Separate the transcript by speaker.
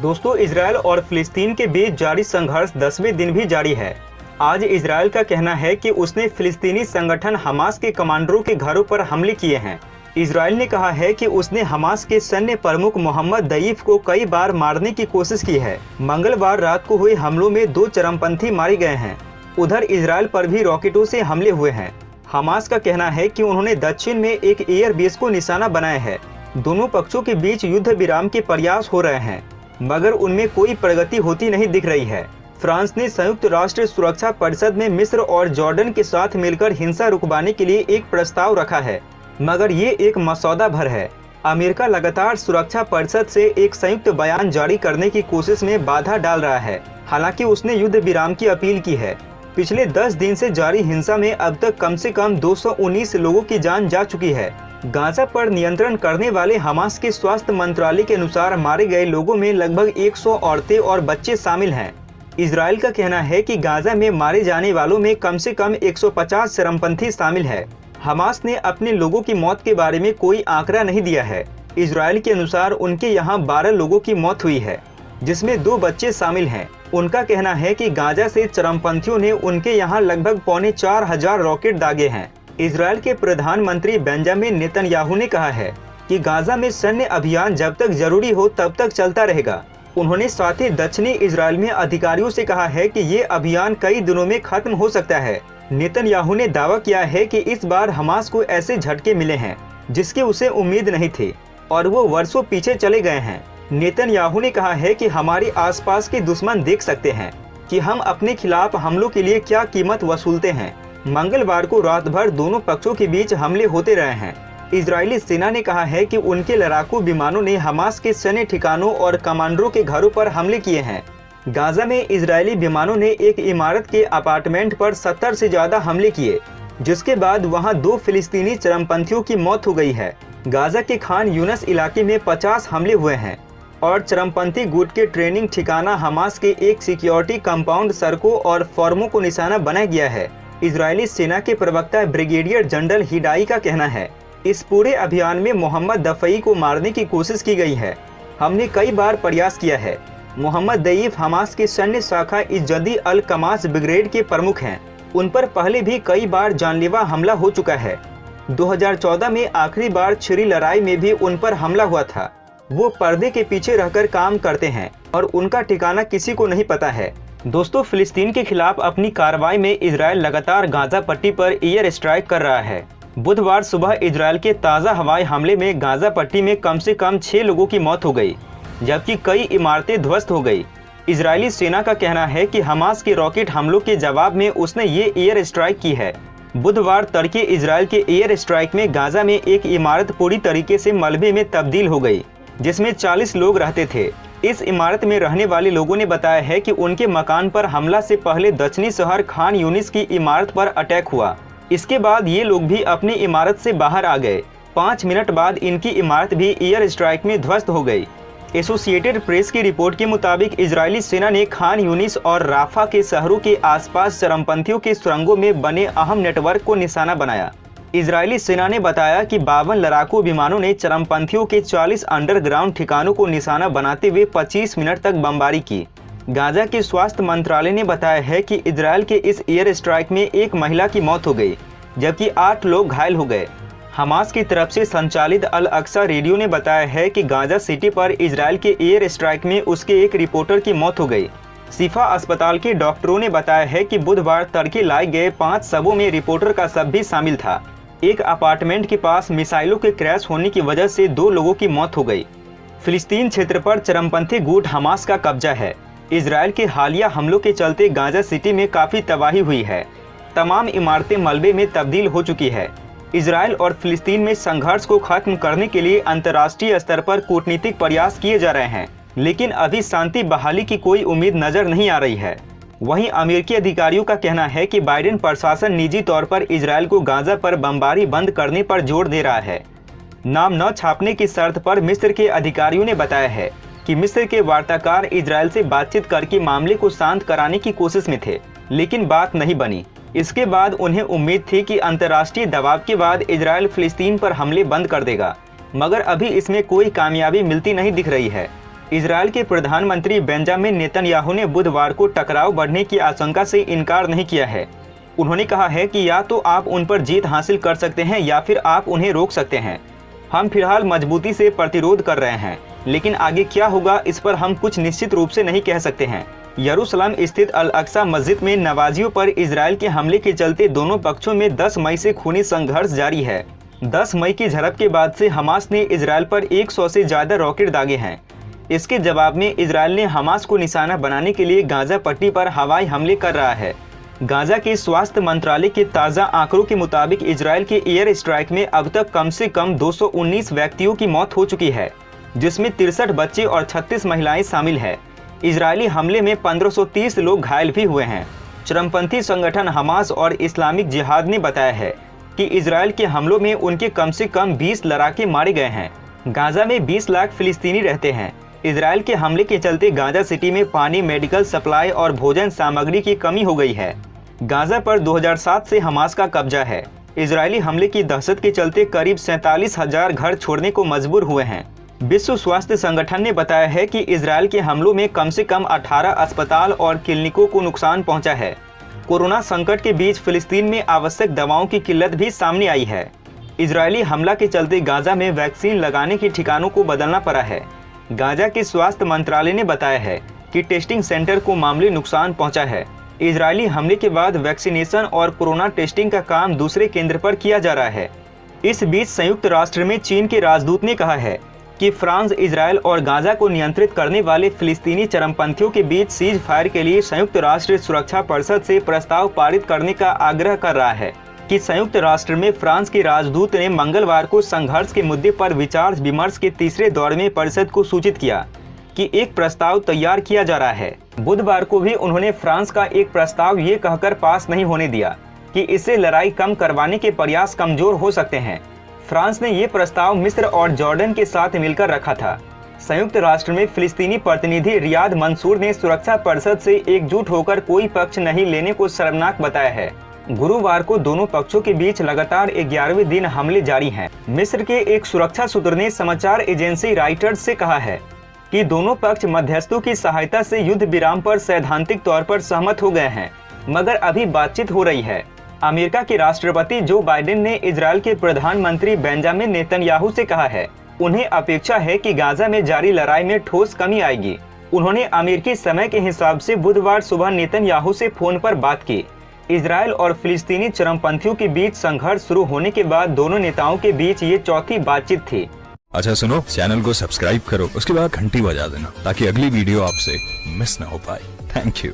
Speaker 1: दोस्तों, इजरायल और फिलिस्तीन के बीच जारी संघर्ष 10वें दिन भी जारी है। आज इजरायल का कहना है कि उसने फिलिस्तीनी संगठन हमास के कमांडरों के घरों पर हमले किए हैं। इजरायल ने कहा है कि उसने हमास के सैन्य प्रमुख मोहम्मद दईफ को कई बार मारने की कोशिश की है। मंगलवार रात को हुए हमलों में 2 चरमपंथी मारे गए हैं। उधर इजरायल पर भी रॉकेटों से हमले हुए हैं। हमास का कहना है कि उन्होंने दक्षिण में एक एयर बेस को निशाना बनाया है। दोनों पक्षों के बीच युद्ध विराम के प्रयास हो रहे हैं, मगर उनमें कोई प्रगति होती नहीं दिख रही है। फ्रांस ने संयुक्त राष्ट्र सुरक्षा परिषद में मिस्र और जॉर्डन के साथ मिलकर हिंसा रुकवाने के लिए एक प्रस्ताव रखा है, मगर ये एक मसौदा भर है। अमेरिका लगातार सुरक्षा परिषद से एक संयुक्त बयान जारी करने की कोशिश में बाधा डाल रहा है। हालांकि उसने युद्ध विराम की अपील की है। पिछले 10 दिन से जारी हिंसा में अब तक कम से कम 219 लोगों की जान जा चुकी है। गाजा पर नियंत्रण करने वाले हमास के स्वास्थ्य मंत्रालय के अनुसार मारे गए लोगों में लगभग 100 औरतें और बच्चे शामिल हैं। इजरायल का कहना है कि गाजा में मारे जाने वालों में कम से कम 150 चरमपंथी शामिल है। हमास ने अपने लोगों की मौत के बारे में कोई आंकड़ा नहीं दिया है। इजरायल के अनुसार उनके यहाँ 12 लोगों की मौत हुई है, जिसमें 2 बच्चे शामिल हैं। उनका कहना है कि गाजा से चरमपंथियों ने उनके यहाँ लगभग 4,500 रॉकेट दागे हैं। इजरायल के प्रधानमंत्री बेंजामिन नेतन्याहू ने कहा है कि गाजा में सैन्य अभियान जब तक जरूरी हो तब तक चलता रहेगा। उन्होंने साथ ही दक्षिणी इजरायल में अधिकारियों से कहा है कि ये अभियान कई दिनों में खत्म हो सकता है। नेतन्याहू ने दावा किया है कि इस बार हमास को ऐसे झटके मिले हैं जिसकी उसे उम्मीद नहीं थी और वो वर्षों पीछे चले गए हैं। नेतन्याहू ने कहा है कि हमारे आसपास के दुश्मन देख सकते हैं कि हम अपने खिलाफ हमलों के लिए क्या कीमत वसूलते हैं। मंगलवार को रात भर दोनों पक्षों के बीच हमले होते रहे हैं। इजरायली सेना ने कहा है कि उनके लड़ाकू विमानों ने हमास के सैन्य ठिकानों और कमांडरों के घरों पर हमले किए हैं। गाजा में इजरायली विमानों ने एक इमारत के अपार्टमेंट पर 70 से ज्यादा हमले किए, जिसके बाद वहां 2 फिलिस्तीनी चरमपंथियों की मौत हो गई है। गाजा के खान यूनस इलाके में 50 हमले हुए हैं और चरमपंथी गुट के ट्रेनिंग ठिकाना हमास के एक सिक्योरिटी कंपाउंड सड़कों और फॉर्मों को निशाना बनाया गया है। इजरायली सेना के प्रवक्ता ब्रिगेडियर जनरल हिडाई का कहना है, इस पूरे अभियान में मोहम्मद दफई को मारने की कोशिश की गई है। हमने कई बार प्रयास किया है। मोहम्मद दईफ हमास की सैन्य शाखा इज्जदी अल कमास ब्रिगेड के प्रमुख हैं। उन पर पहले भी कई बार जानलेवा हमला हो चुका है। 2014 में आखिरी बार छिड़ी लड़ाई में भी उन पर हमला हुआ था। वो पर्दे के पीछे रहकर काम करते हैं और उनका ठिकाना किसी को नहीं पता है। दोस्तों, फिलिस्तीन के खिलाफ अपनी कार्रवाई में इजरायल लगातार गाजा पट्टी पर एयर स्ट्राइक कर रहा है। बुधवार सुबह इजरायल के ताज़ा हवाई हमले में गाजा पट्टी में कम से कम 6 लोगों की मौत हो गई, जबकि कई इमारतें ध्वस्त हो गई। इजरायली सेना का कहना है कि हमास के रॉकेट हमलों के जवाब में उसने ये एयर स्ट्राइक की है। बुधवार तड़के इजरायल के एयर स्ट्राइक में गाजा में एक इमारत पूरी तरीके से मलबे में तब्दील हो गई, जिसमें 40 लोग रहते थे। इस इमारत में रहने वाले लोगों ने बताया है कि उनके मकान पर हमला से पहले दक्षिणी शहर खान यूनिस की इमारत पर अटैक हुआ। इसके बाद ये लोग भी अपनी इमारत से बाहर आ गए। 5 मिनट बाद इनकी इमारत भी एयर स्ट्राइक में ध्वस्त हो गई। एसोसिएटेड प्रेस की रिपोर्ट के मुताबिक इजरायली सेना ने खान यूनिस और राफा के शहरों के आसपास चरमपंथियों के सुरंगों में बने अहम नेटवर्क को निशाना बनाया। इजरायली सेना ने बताया कि 52 लड़ाकू विमानों ने चरमपंथियों के 40 अंडरग्राउंड ठिकानों को निशाना बनाते हुए 25 मिनट तक बमबारी की। गाजा के स्वास्थ्य मंत्रालय ने बताया है कि इजरायल के इस एयर स्ट्राइक में एक महिला की मौत हो गई, जबकि 8 लोग घायल हो गए। हमास की तरफ से संचालित अल अक्सा रेडियो ने बताया है कि गाजा सिटी पर इजरायल के एयर स्ट्राइक में उसके एक रिपोर्टर की मौत हो गई। शिफा अस्पताल के डॉक्टरों ने बताया है कि बुधवार तड़के लाए गए 5 शवों में रिपोर्टर का शव भी शामिल था। एक अपार्टमेंट के पास मिसाइलों के क्रैश होने की वजह से 2 लोगों की मौत हो गई। फिलिस्तीन क्षेत्र पर चरमपंथी गुट हमास का कब्जा है। इजरायल के हालिया हमलों के चलते गाजा सिटी में काफ़ी तबाही हुई है। तमाम इमारतें मलबे में तब्दील हो चुकी है। इजरायल और फिलिस्तीन में संघर्ष को खत्म करने के लिए अंतर्राष्ट्रीय स्तर पर कूटनीतिक प्रयास किए जा रहे हैं, लेकिन अभी शांति बहाली की कोई उम्मीद नजर नहीं आ रही है। वहीं अमेरिकी अधिकारियों का कहना है कि बाइडेन प्रशासन निजी तौर पर इजरायल को गाजा पर बमबारी बंद करने पर जोर दे रहा है। नाम न छापने की शर्त पर मिस्र के अधिकारियों ने बताया है कि मिस्र के वार्ताकार इजरायल से बातचीत करके मामले को शांत कराने की कोशिश में थे, लेकिन बात नहीं बनी। इसके बाद उन्हें उम्मीद थी कि अंतर्राष्ट्रीय दबाव के बाद इजरायल फिलिस्तीन पर हमले बंद कर देगा, मगर अभी इसमें कोई कामयाबी मिलती नहीं दिख रही है। इजरायल के प्रधानमंत्री बेंजामिन नेतन्याहू ने बुधवार को टकराव बढ़ने की आशंका से इनकार नहीं किया है। उन्होंने कहा है कि या तो आप उन पर जीत हासिल कर सकते हैं या फिर आप उन्हें रोक सकते हैं। हम फिलहाल मजबूती से प्रतिरोध कर रहे हैं, लेकिन आगे क्या होगा इस पर हम कुछ निश्चित रूप से नहीं कह सकते हैं। यरूशलेम स्थित अल अक्सा मस्जिद में नमाजियों पर इजरायल के हमले के चलते दोनों पक्षों में 10 मई से खूनी संघर्ष जारी है। 10 मई की झड़प के बाद से हमास ने इजरायल पर 100 से ज्यादा रॉकेट दागे हैं। इसके जवाब में इजरायल ने हमास को निशाना बनाने के लिए गाजा पट्टी पर हवाई हमले कर रहा है। गाजा के स्वास्थ्य मंत्रालय के ताज़ा आंकड़ों के मुताबिक इजरायल के एयर स्ट्राइक में अब तक कम से कम 219 व्यक्तियों की मौत हो चुकी है, जिसमें 63 बच्चे और 36 महिलाएं शामिल है। इजरायली हमले में 1530 लोग घायल भी हुए हैं। चरमपंथी संगठन हमास और इस्लामिक जिहाद ने बताया है कि इजरायल के हमलों में उनके कम से कम 20 लड़ाके मारे गए हैं। गाजा में 20 लाख फिलिस्तीनी रहते हैं। इजरायल के हमले के चलते गाजा सिटी में पानी, मेडिकल सप्लाई और भोजन सामग्री की कमी हो गई है। गाजा पर 2007 से हमास का कब्जा है। इजरायली हमले की दहशत के चलते करीब 47,000 घर छोड़ने को मजबूर हुए हैं। विश्व स्वास्थ्य संगठन ने बताया है कि इजरायल के हमलों में कम से कम 18 अस्पताल और क्लिनिकों को नुकसान पहुंचा है। कोरोना संकट के बीच फिलिस्तीन में आवश्यक दवाओं की किल्लत भी सामने आई है। इजरायली हमला के चलते गाजा में वैक्सीन लगाने के ठिकानों को बदलना पड़ा है। गाजा के स्वास्थ्य मंत्रालय ने बताया है कि टेस्टिंग सेंटर को मामूली नुकसान पहुंचा है। इजरायली हमले के बाद वैक्सीनेशन और कोरोना टेस्टिंग का काम दूसरे केंद्र पर किया जा रहा है। इस बीच संयुक्त राष्ट्र में चीन के राजदूत ने कहा है कि फ्रांस इजरायल और गाजा को नियंत्रित करने वाले फिलिस्तीनी चरमपंथियों के बीच सीज फायर के लिए संयुक्त राष्ट्र सुरक्षा परिषद से प्रस्ताव पारित करने का आग्रह कर रहा है। कि संयुक्त राष्ट्र में फ्रांस के राजदूत ने मंगलवार को संघर्ष के मुद्दे पर विचार विमर्श के तीसरे दौर में परिषद को सूचित किया कि एक प्रस्ताव तैयार किया जा रहा है। बुधवार को भी उन्होंने फ्रांस का एक प्रस्ताव ये कहकर पास नहीं होने दिया कि इससे लड़ाई कम करवाने के प्रयास कमजोर हो सकते हैं। फ्रांस ने ये प्रस्ताव मिस्र और जॉर्डन के साथ मिलकर रखा था। संयुक्त राष्ट्र में फिलिस्तीनी प्रतिनिधि रियाद मंसूर ने सुरक्षा परिषद से एकजुट होकर कोई पक्ष नहीं लेने को शर्मनाक बताया है। गुरुवार को दोनों पक्षों के बीच लगातार 11वें दिन हमले जारी हैं। मिस्र के एक सुरक्षा सूत्र ने समाचार एजेंसी राइटर्स से कहा है कि दोनों पक्ष मध्यस्थों की सहायता से युद्ध विराम पर सैद्धांतिक तौर पर सहमत हो गए हैं, मगर अभी बातचीत हो रही है। अमेरिका के राष्ट्रपति जो बाइडेन ने इजरायल के प्रधानमंत्री बेंजामिन नेतन्याहू से कहा है उन्हें अपेक्षा है कि गाजा में जारी लड़ाई में ठोस कमी आएगी। उन्होंने अमेरिकी समय के हिसाब से बुधवार सुबह नेतन्याहू से फोन पर बात की। इजरायल और फिलिस्तीनी चरमपंथियों के बीच संघर्ष शुरू होने के बाद दोनों नेताओं के बीच ये चौथी बातचीत थी।
Speaker 2: अच्छा सुनो, चैनल को सब्सक्राइब करो, उसके बाद घंटी बजा देना ताकि अगली वीडियो आपसे मिस ना हो पाए। Thank you.